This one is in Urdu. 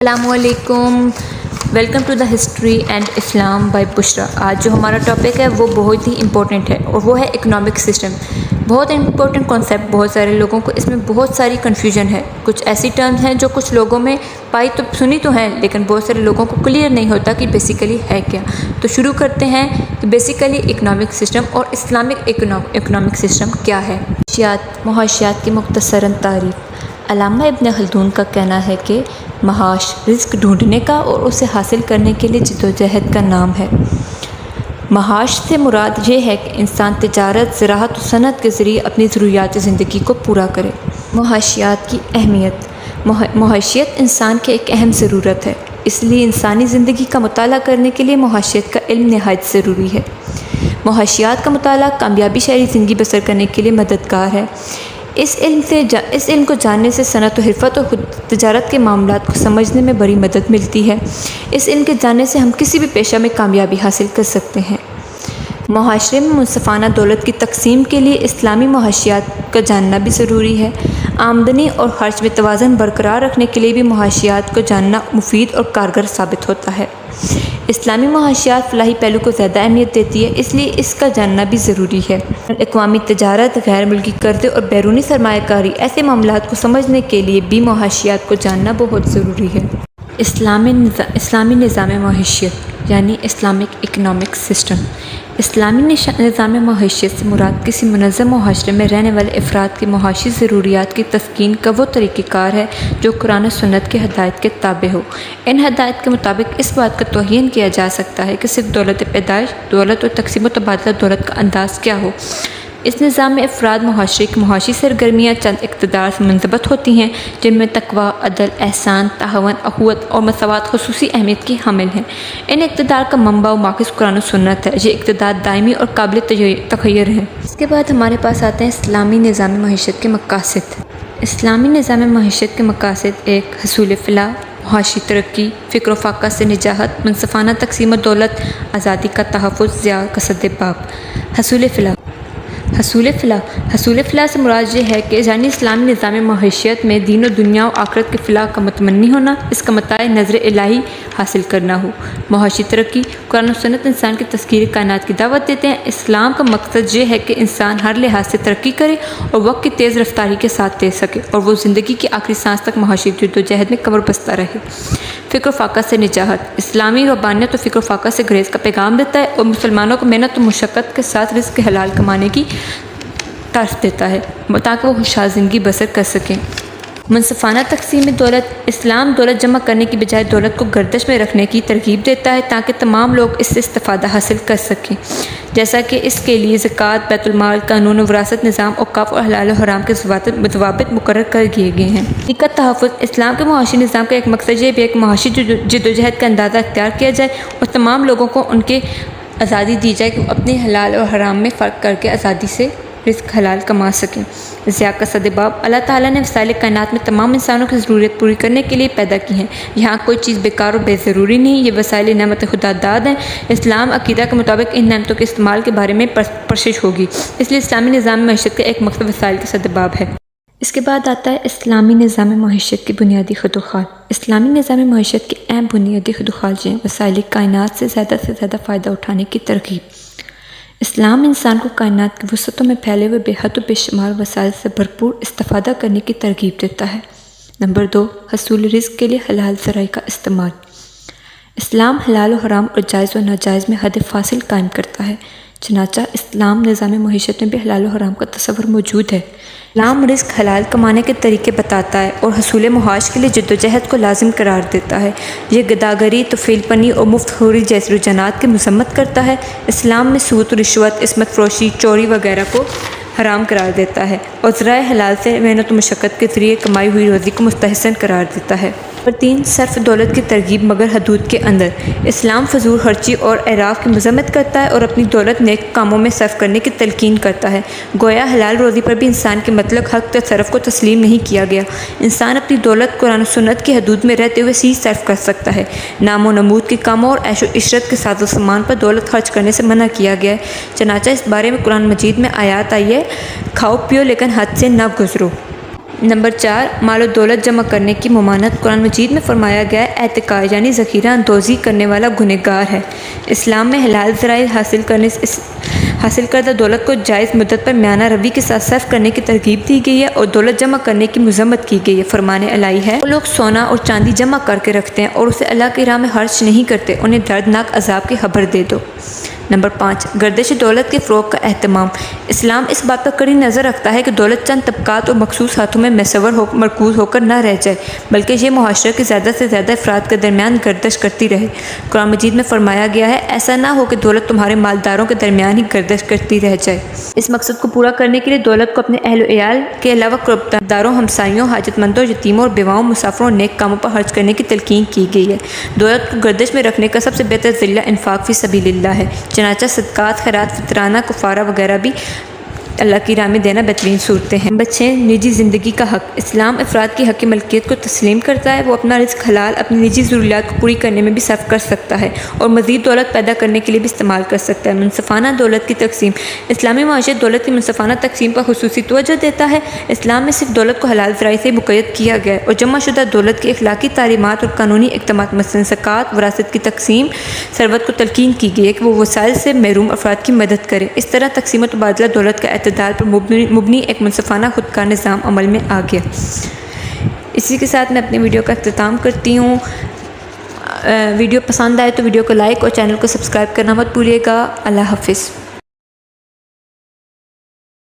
السلام علیکم، welcome to the history and Islam by Bushra. آج جو ہمارا ٹاپک ہے وہ بہت ہی امپورٹنٹ ہے اور وہ ہے اکنامک سسٹم۔ بہت امپورٹنٹ کانسیپٹ، بہت سارے لوگوں کو اس میں بہت ساری کنفیوژن ہے۔ کچھ ایسی ٹرمز ہیں جو کچھ لوگوں میں پائی تو سنی تو ہیں، لیکن بہت سارے لوگوں کو کلیئر نہیں ہوتا کہ بیسیکلی ہے کیا۔ تو شروع کرتے ہیں کہ بیسیکلی اکنامک سسٹم اور اسلامک اکنامک سسٹم کیا ہے۔ معاشیات کی مختصراً تعریف۔ علامہ ابن خلدون کا کہنا ہے کہ معاش رزق ڈھونڈنے کا اور اسے حاصل کرنے کے لیے جدوجہد کا نام ہے۔ معاش سے مراد یہ ہے کہ انسان تجارت، زراعت و صنعت کے ذریعے اپنی ضروریات زندگی کو پورا کرے۔ معاشیات کی اہمیت۔ معاشیت انسان کی ایک اہم ضرورت ہے، اس لیے انسانی زندگی کا مطالعہ کرنے کے لیے معاشیت کا علم نہایت ضروری ہے۔ معاشیات کا مطالعہ کامیابی شہری زندگی بسر کرنے کے لیے مددگار ہے۔ اس علم کو جاننے سے صنعت و حرفت اور خود تجارت کے معاملات کو سمجھنے میں بڑی مدد ملتی ہے۔ اس علم کے جاننے سے ہم کسی بھی پیشہ میں کامیابی حاصل کر سکتے ہیں۔ معاشرے میں منصفانہ دولت کی تقسیم کے لیے اسلامی معاشیات کا جاننا بھی ضروری ہے۔ آمدنی اور خرچ میں توازن برقرار رکھنے کے لیے بھی معاشیات کو جاننا مفید اور کارگر ثابت ہوتا ہے۔ اسلامی معاشیات فلاحی پہلو کو زیادہ اہمیت دیتی ہے، اس لیے اس کا جاننا بھی ضروری ہے۔ اقوامی تجارت، غیر ملکی قرضے اور بیرونی سرمایہ کاری ایسے معاملات کو سمجھنے کے لیے بھی معاشیات کو جاننا بہت ضروری ہے۔ اسلامی نظام معیشت یعنی اسلامک اکنامک سسٹم۔ اسلامی نظام معیشت سے مراد کسی منظم معاشرے میں رہنے والے افراد کی معاشی ضروریات کی تسکین کا وہ طریقہ کار ہے جو قرآن و سنت کی ہدایت کے تابع ہو۔ ان ہدایت کے مطابق اس بات کا تعین کیا جا سکتا ہے کہ صرف دولت پیدائش، دولت اور تقسیم و تبادلہ دولت کا انداز کیا ہو۔ اس نظام میں افراد معاشرے کی معاشی سرگرمیاں چند اقتدار سے منضبط ہوتی ہیں، جن میں تقوی، عدل، احسان، تعاون، اخوت اور مساوات خصوصی اہمیت کی حامل ہیں۔ ان اقتدار کا منبع و ماخذ قرآن و سنت ہے۔ یہ اقتدار دائمی اور قابل تغیر ہیں۔ اس کے بعد ہمارے پاس آتے ہیں اسلامی نظام معیشت کے مقاصد۔ اسلامی نظام معیشت کے مقاصد: 1. حصول فلاح، معاشی ترقی، فقر و فاقہ سے نجات، منصفانہ تقسیم دولت، آزادی کا تحفظ، ضیاء کا سدباب۔ حصول فلاح سے مراد یہ ہے کہ یعنی اسلامی نظام معیشت میں دین و دنیا و آخرت کے فلاح کا متمنی ہونا، اس کا متاع نظر الہی حاصل کرنا ہو۔ معاشی ترقی: قرآن و سنت انسان کی تسخیر کائنات کی دعوت دیتے ہیں۔ اسلام کا مقصد یہ ہے کہ انسان ہر لحاظ سے ترقی کرے اور وقت کی تیز رفتاری کے ساتھ دے سکے اور وہ زندگی کی آخری سانس تک معاشی جدوجہد میں کمر بستہ رہے۔ فقر و فاقہ سے نجات: اسلامی ربانیت و فقر و فاقہ سے گریز کا پیغام دیتا ہے اور مسلمانوں کو محنت و مشقت کے ساتھ رزق حلال کمانے کی طرز دیتا ہے تاکہ وہ خوشحال زندگی بسر کر سکیں۔ منصفانہ تقسیم دولت: اسلام دولت جمع کرنے کی بجائے دولت کو گردش میں رکھنے کی ترغیب دیتا ہے تاکہ تمام لوگ اس سے استفادہ حاصل کر سکیں، جیسا کہ اس کے لیے زکوٰۃ، بیت المال، قانون و وراثت نظام، اوقاف اور حلال و حرام کے ضوابط مقرر کر دیے گئے ہیں۔ آزادی کا تحفظ: اسلام کے معاشی نظام کا ایک مقصد یہ بھی ہے کہ معاشی جدوجہد کا اندازہ اختیار کیا جائے اور تمام لوگوں کو ان کے آزادی دی جائے کہ وہ اپنے حلال اور حرام میں فرق کر کے آزادی سے رزق حلال کما سکیں۔ ضیاء کا سدباب: اللہ تعالیٰ نے وسائل کائنات میں تمام انسانوں کی ضرورت پوری کرنے کے لیے پیدا کی ہیں۔ یہاں کوئی چیز بیکار اور بے ضروری نہیں، یہ وسائل نعمت خدا داد ہیں۔ اسلام عقیدہ کے مطابق ان نعمتوں کے استعمال کے بارے میں پرسش ہوگی، اس لیے اسلامی نظام معیشت کا ایک مقصد وسائل کا سدباب ہے۔ اس کے بعد آتا ہے اسلامی نظام معیشت کی بنیادی خطوط۔ اسلامی نظام معیشت کے اہم بنیادی خطوط ہیں: وسائل کائنات سے زیادہ فائدہ اٹھانے کی ترغیب۔ اسلام انسان کو کائنات کی وسعتوں میں پھیلے ہوئے بے حد و بے شمار وسائل سے بھرپور استفادہ کرنے کی ترغیب دیتا ہے۔ نمبر 2. حصول رزق کے لیے حلال ذرائع کا استعمال۔ اسلام حلال و حرام اور جائز و ناجائز میں حد فاصل قائم کرتا ہے، چنانچہ اسلام نظام معیشت میں بھی حلال و حرام کا تصور موجود ہے۔ اسلام رزق حلال کمانے کے طریقے بتاتا ہے اور حصول معاش کے لیے جدوجہد کو لازم قرار دیتا ہے۔ یہ گداگری، طفیل پنی اور مفت خوری جیسے رجحانات کی مذمت کرتا ہے۔ اسلام میں سود، رشوت، عصمت فروشی، چوری وغیرہ کو حرام قرار دیتا ہے اور ذرائع حلال سے محنت و مشقت کے ذریعے کمائی ہوئی روزی کو مستحسن قرار دیتا ہے۔ نمبر 3. صرف دولت کی ترغیب مگر حدود کے اندر۔ اسلام فضول خرچی اور اعراف کی مذمت کرتا ہے اور اپنی دولت نیک کاموں میں صرف کرنے کی تلقین کرتا ہے۔ گویا حلال روزی پر بھی انسان کے مطلق حق تصرف کو تسلیم نہیں کیا گیا۔ انسان اپنی دولت قرآن و سنت کی حدود میں رہتے ہوئے صرف کر سکتا ہے۔ نام و نمود کے کاموں اور عیش و عشرت کے ساز و سامان پر دولت خرچ کرنے سے منع کیا گیا ہے، چنانچہ اس بارے میں قرآن مجید میں آیات آئی ہے: کھاؤ پیو لیکن حد سے نہ گزرو۔ نمبر 4، مال و دولت جمع کرنے کی ممانعت۔ قرآن مجید میں فرمایا گیا ہے احتکار یعنی ذخیرہ اندوزی کرنے والا گنہگار ہے۔ اسلام میں حلال ذرائع حاصل کردہ دولت کو جائز مدت پر میانہ روی کے ساتھ صرف کرنے کی ترغیب دی گئی ہے اور دولت جمع کرنے کی مذمت کی گئی ہے۔ فرمان الہی ہے، وہ لوگ سونا اور چاندی جمع کر کے رکھتے ہیں اور اسے اللہ کی راہ میں خرچ نہیں کرتے، انہیں دردناک عذاب کی خبر دے دو۔ نمبر 5، گردش دولت کے فروغ کا اہتمام۔ اسلام اس بات پر کڑی نظر رکھتا ہے کہ دولت چند طبقات اور مخصوص ہاتھوں میں مرکوز ہو کر نہ رہ جائے، بلکہ یہ معاشرے کے زیادہ سے زیادہ افراد کے درمیان گردش کرتی رہے۔ قرآن مجید میں فرمایا گیا ہے ایسا نہ ہو کہ دولت تمہارے مالداروں کے درمیان ہی گردش کرتی رہ جائے۔ اس مقصد کو پورا کرنے کے لیے دولت کو اپنے اہل و عیال کے علاوہ قربا داروں، ہمسایوں، حاجت مندوں، یتیموں اور بیواؤں، مسافروں اور نیک کاموں پر خرچ کرنے کی تلقین کی گئی ہے۔ دولت کو گردش میں رکھنے کا سب سے بہتر ذریعہ انفاق فی سبیل اللہ ہے، چنانچہ صدقات، خیرات، فطرانہ، کفارہ وغیرہ بھی اللہ کی راہ میں دینا بہترین صورتیں ہیں۔ نمبر 6، نجی زندگی کا حق۔ اسلام افراد کی حق ملکیت کو تسلیم کرتا ہے، وہ اپنا رزق حلال اپنی نجی ضروریات کو پوری کرنے میں بھی صرف کر سکتا ہے اور مزید دولت پیدا کرنے کے لیے بھی استعمال کر سکتا ہے۔ منصفانہ دولت کی تقسیم۔ اسلامی معاشرت دولت کی منصفانہ تقسیم پر خصوصی توجہ دیتا ہے۔ اسلام میں صرف دولت کو حلال ذرائع سے مقید کیا گیا ہے اور جمع شدہ دولت کی اخلاقی تعلیمات اور قانونی اقدامات مثلاً زکوٰۃ، وراثت کی تقسیم، ثروت کو تلقین کی گئی ہے کہ وہ وسائل سے محروم افراد کی مدد کرے۔ اس طرح تقسیم و تبادلہ دولت کا اعتدال پر مبنی ایک منصفانہ خودکار نظام عمل میں آ گیا۔ اسی کے ساتھ میں اپنی ویڈیو کا اختتام کرتی ہوں۔ ویڈیو پسند آئے تو ویڈیو کو لائک اور چینل کو سبسکرائب کرنا مت بھولیے گا۔ اللہ حافظ۔